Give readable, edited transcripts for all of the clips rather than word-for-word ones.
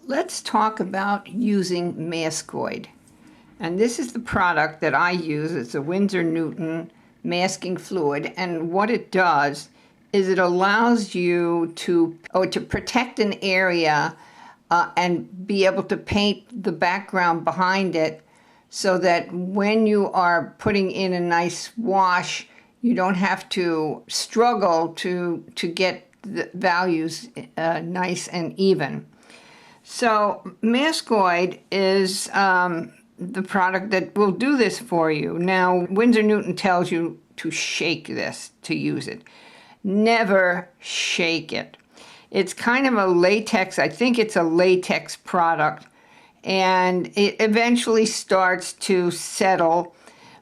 Let's talk about using Maskoid. And this is the product that I use. It's a Winsor Newton masking fluid. And what it does is it allows you to protect an area and be able to paint the background behind it so that when you are putting in a nice wash, you don't have to struggle to get the values nice and even. So Maskoid is the product that will do this for you. Now, Winsor Newton tells you to shake this to use it. Never shake it. It's kind of a latex, I think it's a latex product, and it eventually starts to settle.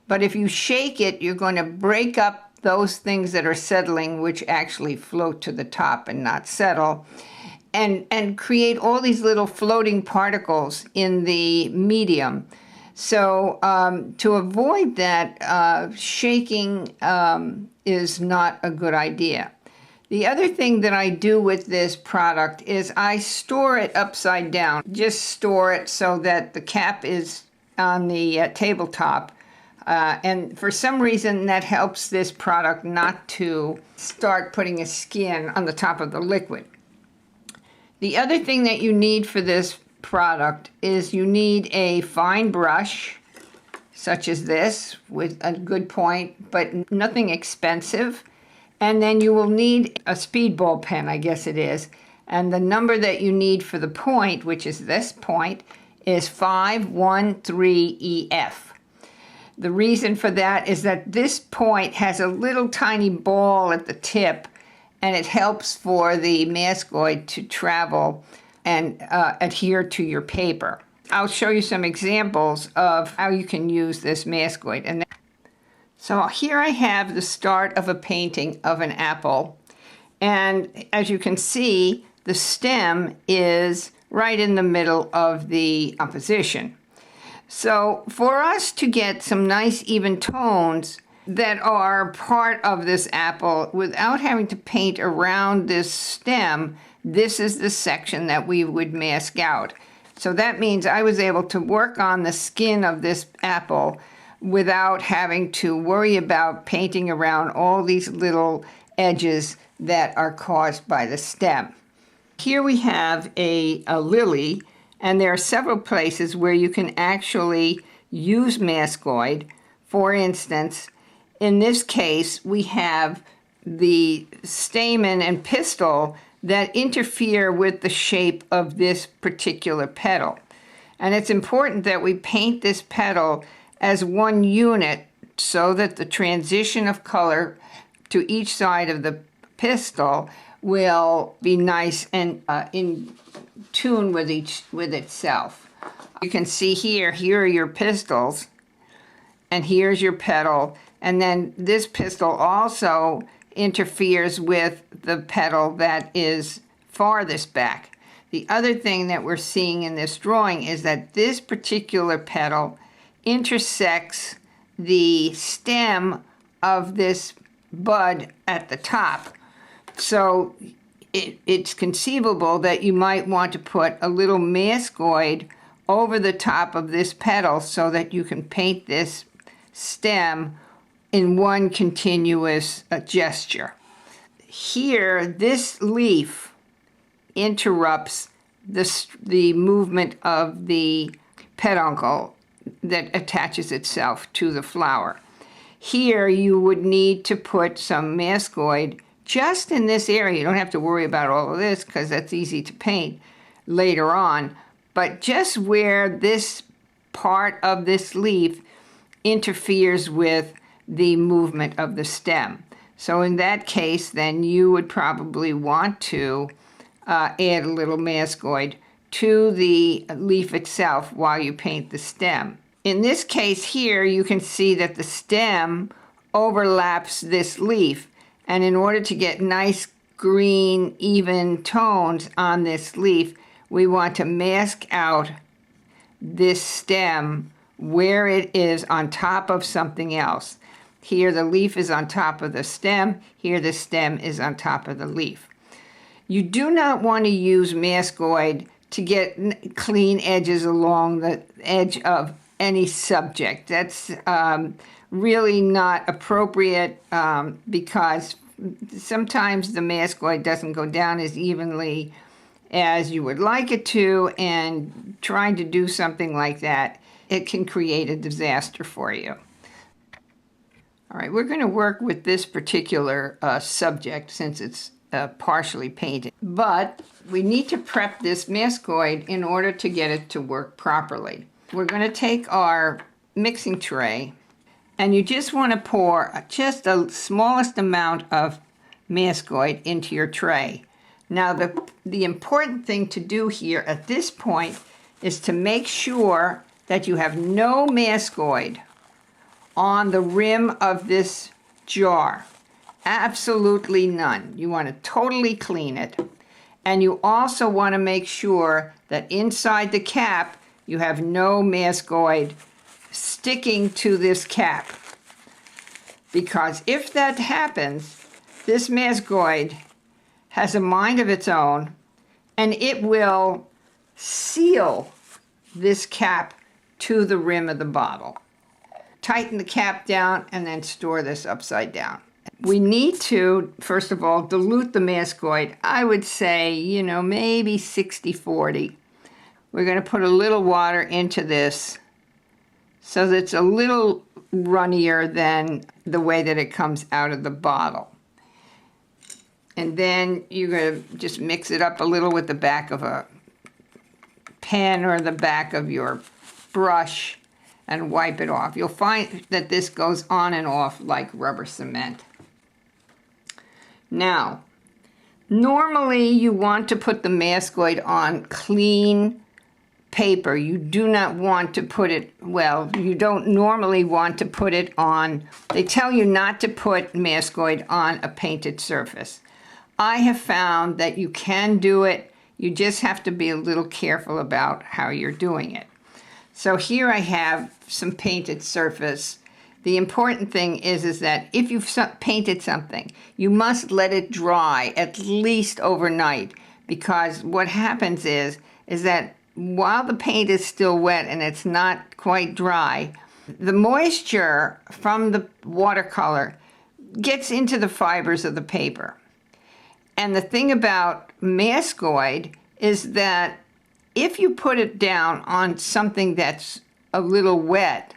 But if you shake it, you're going to break up those things that are settling, which actually float to the top and not settle, and create all these little floating particles in the medium. So to avoid that, shaking is not a good idea. The other thing that I do with this product is I store it upside down. Just store it so that the cap is on the tabletop. And for some reason that helps this product not to start putting a skin on the top of the liquid. The other thing that you need for this product is you need a fine brush, such as this, with a good point, but nothing expensive. And then you will need a speedball pen, I guess it is. And the number that you need for the point, which is this point, is 513EF. The reason for that is that this point has a little tiny ball at the tip, and it helps for the Maskoid to travel and adhere to your paper. I'll show you some examples of how you can use this Maskoid. So here I have the start of a painting of an apple, and as you can see, the stem is right in the middle of the composition. So for us to get some nice even tones that are part of this apple without having to paint around this stem, this is the section that we would mask out. So that means I was able to work on the skin of this apple without having to worry about painting around all these little edges that are caused by the stem. Here we have a lily, and there are several places where you can actually use Maskoid. For instance, in this case, we have the stamen and pistil that interfere with the shape of this particular petal. And it's important that we paint this petal as one unit so that the transition of color to each side of the pistil will be nice and in tune with itself. You can see here are your pistils, and here's your petal, and then this pistil also interferes with the petal that is farthest back. The other thing that we're seeing in this drawing is that this particular petal intersects the stem of this bud at the top. So it's conceivable that you might want to put a little Maskoid over the top of this petal so that you can paint this stem in one continuous gesture. Here, this leaf interrupts the movement of the peduncle that attaches itself to the flower. Here, you would need to put some Maskoid just in this area. You don't have to worry about all of this because that's easy to paint later on. But just where this part of this leaf interferes with the movement of the stem. So in that case, then you would probably want to add a little Maskoid to the leaf itself while you paint the stem. In this case here, you can see that the stem overlaps this leaf. And in order to get nice green, even tones on this leaf, we want to mask out this stem where it is on top of something else. Here the leaf is on top of the stem. Here the stem is on top of the leaf. You do not want to use Maskoid to get clean edges along the edge of any subject. That's really not appropriate because sometimes the Maskoid doesn't go down as evenly as you would like it to, and trying to do something like that, it can create a disaster for you. All right, we're going to work with this particular subject since it's partially painted, but we need to prep this Maskoid in order to get it to work properly. We're going to take our mixing tray, and you just want to pour just the smallest amount of Maskoid into your tray. Now, the important thing to do here at this point is to make sure that you have no Maskoid on the rim of this jar. Absolutely none. You want to totally clean it. And you also want to make sure that inside the cap you have no Maskoid sticking to this cap. Because if that happens, this Maskoid has a mind of its own, and it will seal this cap to the rim of the bottle. Tighten the cap down and then store this upside down. We need to, first of all, dilute the Maskoid. I would say, maybe 60-40. We're going to put a little water into this so that it's a little runnier than the way that it comes out of the bottle. And then you're going to just mix it up a little with the back of a pen or the back of your brush and wipe it off. You'll find that this goes on and off like rubber cement. Now, normally you want to put the Maskoid on clean paper. You do not want to put it, you don't normally want to put it on, they tell you not to put Maskoid on a painted surface. I have found that you can do it, you just have to be a little careful about how you're doing it. So here I have some painted surface. The important thing is that if you've painted something, you must let it dry at least overnight, because what happens is that while the paint is still wet and it's not quite dry, the moisture from the watercolor gets into the fibers of the paper. And the thing about Maskoid is that if you put it down on something that's a little wet,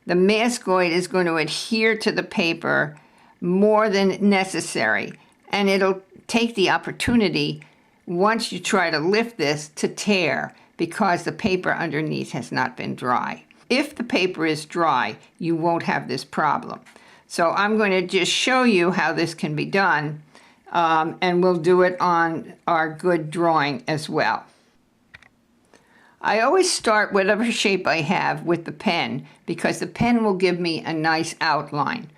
the Maskoid is going to adhere to the paper more than necessary. And it'll take the opportunity, once you try to lift this, to tear because the paper underneath has not been dry. If the paper is dry, you won't have this problem. So I'm going to just show you how this can be done. And we'll do it on our good drawing as well. I always start whatever shape I have with the pen because the pen will give me a nice outline.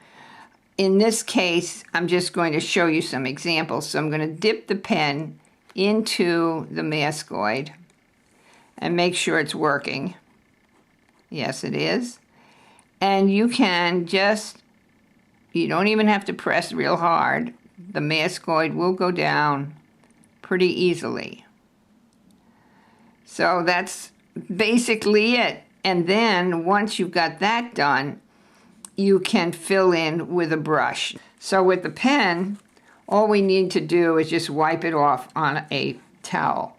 In this case, I'm just going to show you some examples. So I'm going to dip the pen into the Maskoid and make sure it's working. Yes, it is. And you can you don't even have to press real hard. The Maskoid will go down pretty easily. So that's basically it. And then once you've got that done, you can fill in with a brush. So with the pen, all we need to do is just wipe it off on a towel.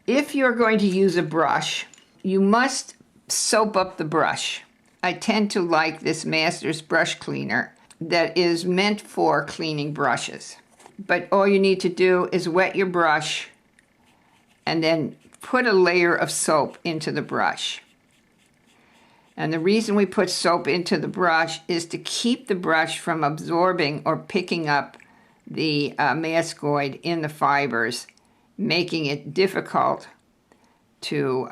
If you're going to use a brush, you must soap up the brush. I tend to like this Masters brush cleaner that is meant for cleaning brushes. But all you need to do is wet your brush and then put a layer of soap into the brush. And the reason we put soap into the brush is to keep the brush from absorbing or picking up the Maskoid in the fibers, making it difficult to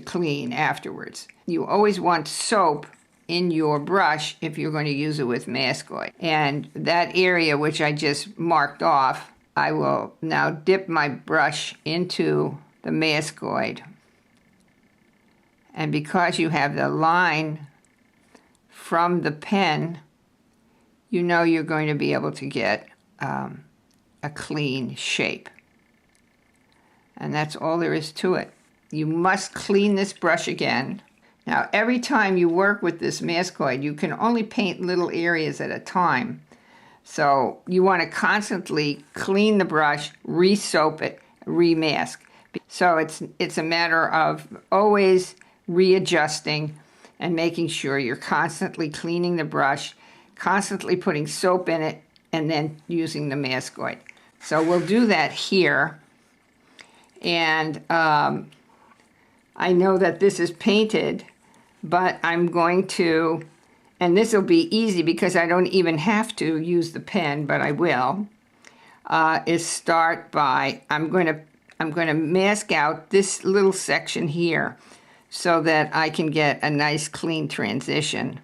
clean afterwards. You always want soap in your brush if you're going to use it with Maskoid. And that area which I just marked off, I will now dip my brush into the Maskoid. And because you have the line from the pen, you know you're going to be able to get a clean shape. And that's all there is to it. You must clean this brush again. Now, every time you work with this Maskoid, you can only paint little areas at a time. So you want to constantly clean the brush, re-soap it, re-mask. So it's a matter of always readjusting and making sure you're constantly cleaning the brush, constantly putting soap in it, and then using the Maskoid. So we'll do that here. And I know that this is painted, but I'm going to, and this will be easy because I don't even have to use the pen, but I will, is start by, I'm going to mask out this little section here so that I can get a nice clean transition.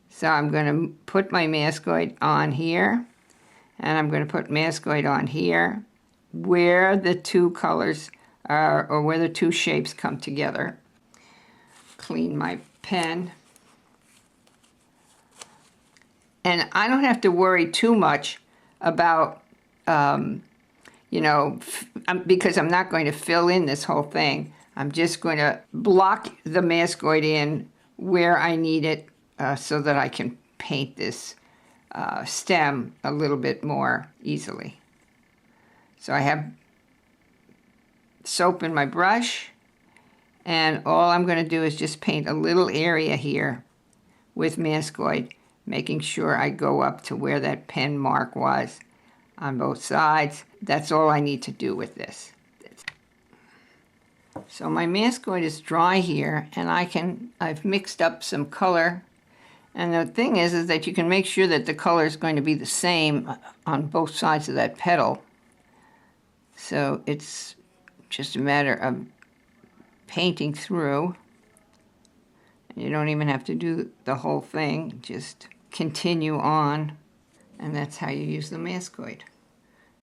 So I'm going to put my Maskoid on here, and I'm going to put Maskoid on here where the two colors are, or where the two shapes come together. Clean my pen. And I don't have to worry too much about, you know, because I'm not going to fill in this whole thing. I'm just going to block the Maskoid in where I need it so that I can paint this stem a little bit more easily. So I have soap in my brush, and all I'm going to do is just paint a little area here with Maskoid, making sure I go up to where that pen mark was on both sides. That's all I need to do with this. So my Maskoid is dry here, and I've mixed up some color. And the thing is that you can make sure that the color is going to be the same on both sides of that petal. So it's just a matter of painting through. You don't even have to do the whole thing, just continue on, and that's how you use the Maskoid.